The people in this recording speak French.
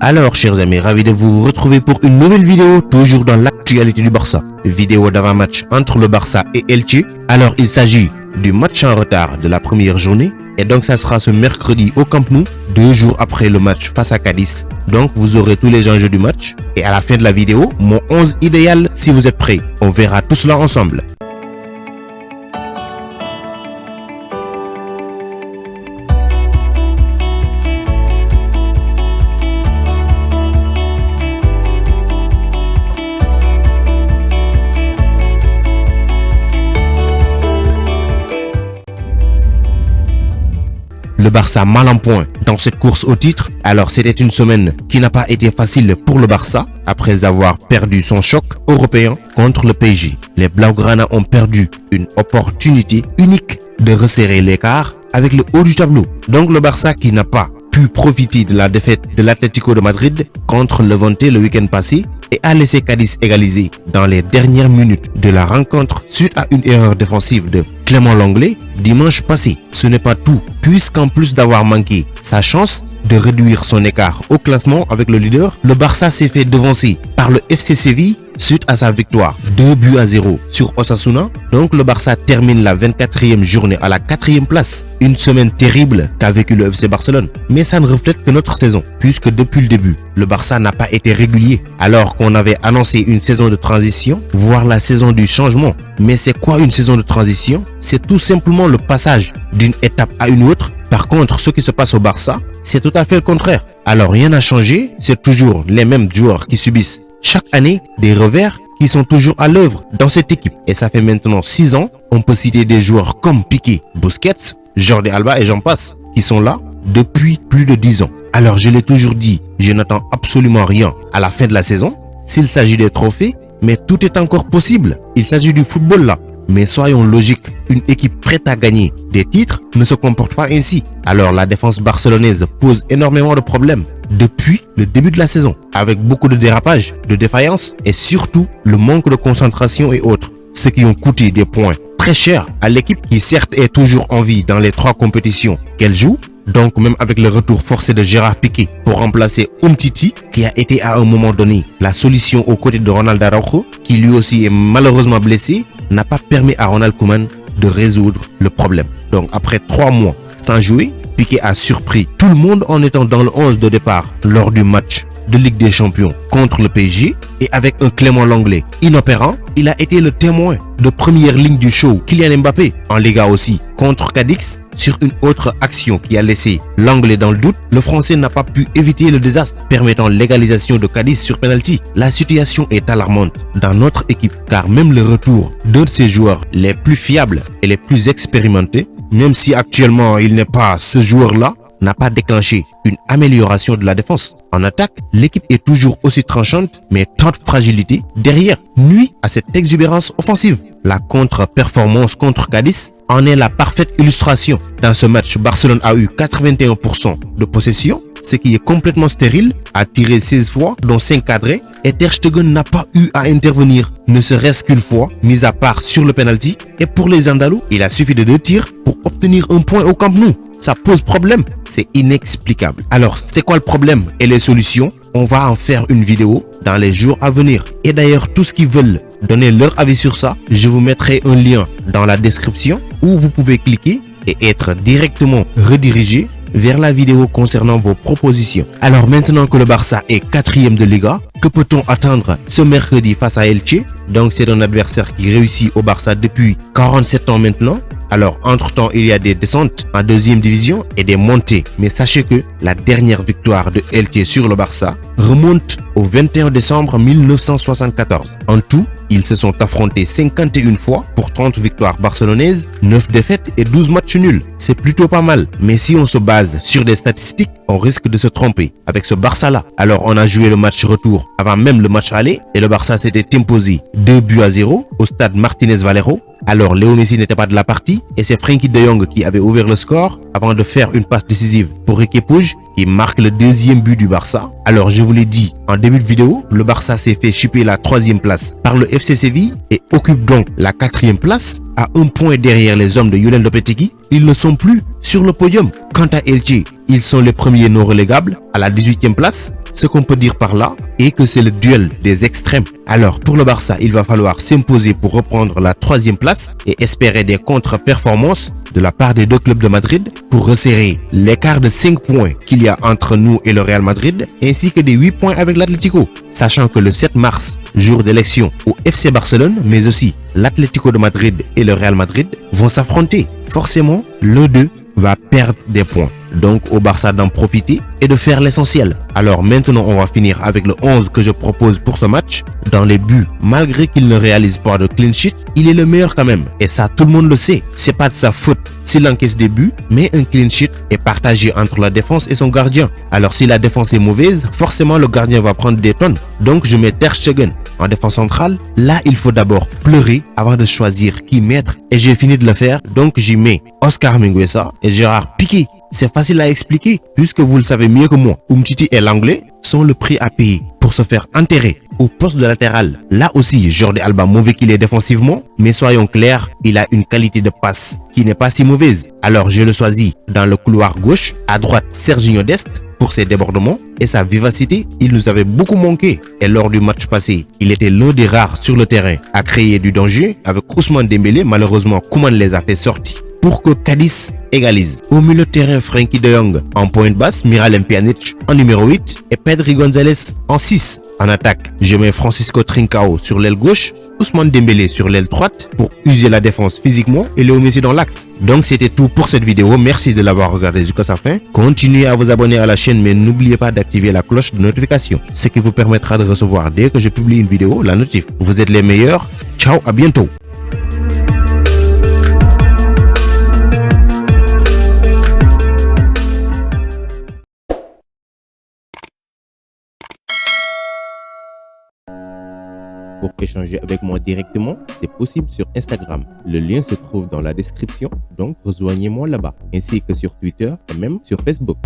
Alors chers amis, ravi de vous retrouver pour une nouvelle vidéo, toujours dans l'actualité du Barça. Vidéo d'avant-match entre le Barça et Elche. Alors il s'agit du match en retard de la première journée. Et donc ça sera ce mercredi au Camp Nou, 2 jours après le match face à Cadiz. Donc vous aurez tous les enjeux du match. Et à la fin de la vidéo, mon 11 idéal si vous êtes prêts. On verra tout cela ensemble. Le Barça mal en point dans cette course au titre. Alors c'était une semaine qui n'a pas été facile pour le Barça après avoir perdu son choc européen contre le PSG. Les Blaugrana ont perdu une opportunité unique de resserrer l'écart avec le haut du tableau. Donc le Barça qui n'a pas pu profiter de la défaite de l'Atlético de Madrid contre le Levante le week-end passé et a laissé Cadiz égaliser dans les dernières minutes de la rencontre suite à une erreur défensive de Clément Lenglet dimanche passé. Ce n'est pas tout, puisqu'en plus d'avoir manqué sa chance de réduire son écart au classement avec le leader, le Barça s'est fait devancer par le FC Séville suite à sa victoire 2-0 sur Osasuna. Donc le Barça termine la 24e journée à la 4e place. Une semaine terrible qu'a vécu le FC Barcelone. Mais ça ne reflète que notre saison, puisque depuis le début, le Barça n'a pas été régulier. Alors qu'on avait annoncé une saison de transition, voire la saison du changement. Mais c'est quoi une saison de transition? C'est tout simplement le passage d'une étape à une autre. Par contre, ce qui se passe au Barça, c'est tout à fait le contraire. Alors rien n'a changé, c'est toujours les mêmes joueurs qui subissent chaque année des revers qui sont toujours à l'œuvre dans cette équipe. Et ça fait maintenant 6 ans, on peut citer des joueurs comme Piqué, Busquets, Jordi Alba et j'en passe, qui sont là depuis plus de 10 ans. Alors je l'ai toujours dit, je n'attends absolument rien à la fin de la saison, s'il s'agit des trophées, mais tout est encore possible. Il s'agit du football là. Mais soyons logiques, une équipe prête à gagner des titres ne se comporte pas ainsi. Alors la défense barcelonaise pose énormément de problèmes depuis le début de la saison, avec beaucoup de dérapages, de défaillances et surtout le manque de concentration et autres, ce qui ont coûté des points très chers à l'équipe qui certes est toujours en vie dans les 3 compétitions qu'elle joue. Donc même avec le retour forcé de Gérard Piqué pour remplacer Umtiti qui a été à un moment donné la solution aux côtés de Ronald Araujo qui lui aussi est malheureusement blessé, n'a pas permis à Ronald Koeman de résoudre le problème. Donc après 3 mois sans jouer, Piqué a surpris tout le monde en étant dans le 11 de départ lors du match de Ligue des Champions contre le PSG et avec un Clément Lenglet inopérant, il a été le témoin de première ligne du show Kylian Mbappé en Liga aussi contre Cadix sur une autre action qui a laissé Lenglet dans le doute. Le Français n'a pas pu éviter le désastre permettant l'égalisation de Cadiz sur penalty. La situation est alarmante dans notre équipe car même le retour d'un de ses joueurs les plus fiables et les plus expérimentés, même si actuellement il n'est pas ce joueur-là, n'a pas déclenché une amélioration de la défense. En attaque, l'équipe est toujours aussi tranchante, mais tant de fragilité derrière nuit à cette exubérance offensive. La contre-performance contre Cadiz en est la parfaite illustration. Dans ce match, Barcelone a eu 81% de possession, ce qui est complètement stérile, a tiré 16 fois, dont 5 cadrés, et Ter Stegen n'a pas eu à intervenir, ne serait-ce qu'une fois, mis à part sur le penalty. Et pour les Andalous, il a suffi de 2 tirs pour obtenir un point au Camp Nou. Ça pose problème, c'est inexplicable. Alors, c'est quoi le problème et les solutions? On va en faire une vidéo dans les jours à venir. Et d'ailleurs, tous qui veulent donner leur avis sur ça, je vous mettrai un lien dans la description où vous pouvez cliquer et être directement redirigé vers la vidéo concernant vos propositions. Alors maintenant que le Barça est 4e de Liga, que peut-on attendre ce mercredi face à Elche? Donc c'est un adversaire qui réussit au Barça depuis 47 ans maintenant. Alors entre-temps, il y a des descentes en 2e division et des montées. Mais sachez que la dernière victoire de Elche sur le Barça remonte au 21 décembre 1974. En tout, ils se sont affrontés 51 fois pour 30 victoires barcelonaises, 9 défaites et 12 matchs nuls. C'est plutôt pas mal. Mais si on se base sur des statistiques, on risque de se tromper avec ce Barça-là. Alors on a joué le match retour avant même le match aller et le Barça s'était imposé 2-0 au stade Martínez Valero. Alors Léo Messi n'était pas de la partie et c'est Frenkie de Jong qui avait ouvert le score avant de faire une passe décisive pour Riqui Puig qui marque le 2e but du Barça. Alors je vous l'ai dit en début de vidéo, le Barça s'est fait chipper la 3e place par le FC Séville et occupe donc la 4e place à 1 point derrière les hommes de Julen Lopetegui. Ils ne sont plus sur le podium. Quant à Elche, ils sont les premiers non relégables à la 18e place. Ce qu'on peut dire par là est que c'est le duel des extrêmes. Alors pour le Barça, il va falloir s'imposer pour reprendre la 3e place et espérer des contre-performances de la part des deux clubs de Madrid pour resserrer l'écart de 5 points qu'il y a entre nous et le Real Madrid, ainsi que des 8 points avec l'Atlético. Sachant que le 7 mars, jour d'élection au FC Barcelone, mais aussi l'Atlético de Madrid et le Real Madrid vont s'affronter. Forcément, l'un d'eux va perdre des points. Donc au Barça d'en profiter et de faire l'essentiel. Alors maintenant on va finir avec le 11 que je propose pour ce match. Dans les buts, malgré qu'il ne réalise pas de clean sheet, il est le meilleur quand même. Et ça tout le monde le sait. C'est pas de sa faute s'il encaisse des buts, mais un clean sheet est partagé entre la défense et son gardien. Alors si la défense est mauvaise, forcément le gardien va prendre des tonnes. Donc je mets Ter Stegen en défense centrale. Là il faut d'abord pleurer avant de choisir qui mettre. Et j'ai fini de le faire, donc j'y mets Oscar Mingueza et Gérard Piqué. C'est facile à expliquer puisque vous le savez mieux que moi. Umtiti et l'anglais sont le prix à payer pour se faire enterrer. Au poste de latéral, là aussi Jordi Alba mauvais qu'il est défensivement, mais soyons clairs, il a une qualité de passe qui n'est pas si mauvaise. Alors je le choisis dans le couloir gauche, à droite Serginho Dest pour ses débordements et sa vivacité, il nous avait beaucoup manqué. Et lors du match passé, il était l'un des rares sur le terrain à créer du danger avec Ousmane Dembélé. Malheureusement, Koeman les a fait sortir pour que Cadiz égalise. Au milieu de terrain, Frenkie de Jong en pointe basse, Miralem Pjanic en numéro 8 et Pedri González en 6. En attaque, je mets Francisco Trincao sur l'aile gauche, Ousmane Dembélé sur l'aile droite pour user la défense physiquement et Léo Messi dans l'axe. Donc c'était tout pour cette vidéo. Merci de l'avoir regardé jusqu'à sa fin. Continuez à vous abonner à la chaîne, mais n'oubliez pas d'activer la cloche de notification, ce qui vous permettra de recevoir dès que je publie une vidéo la notif. Vous êtes les meilleurs. Ciao, à bientôt. Pour échanger avec moi directement, c'est possible sur Instagram. Le lien se trouve dans la description, donc rejoignez-moi là-bas, ainsi que sur Twitter et même sur Facebook.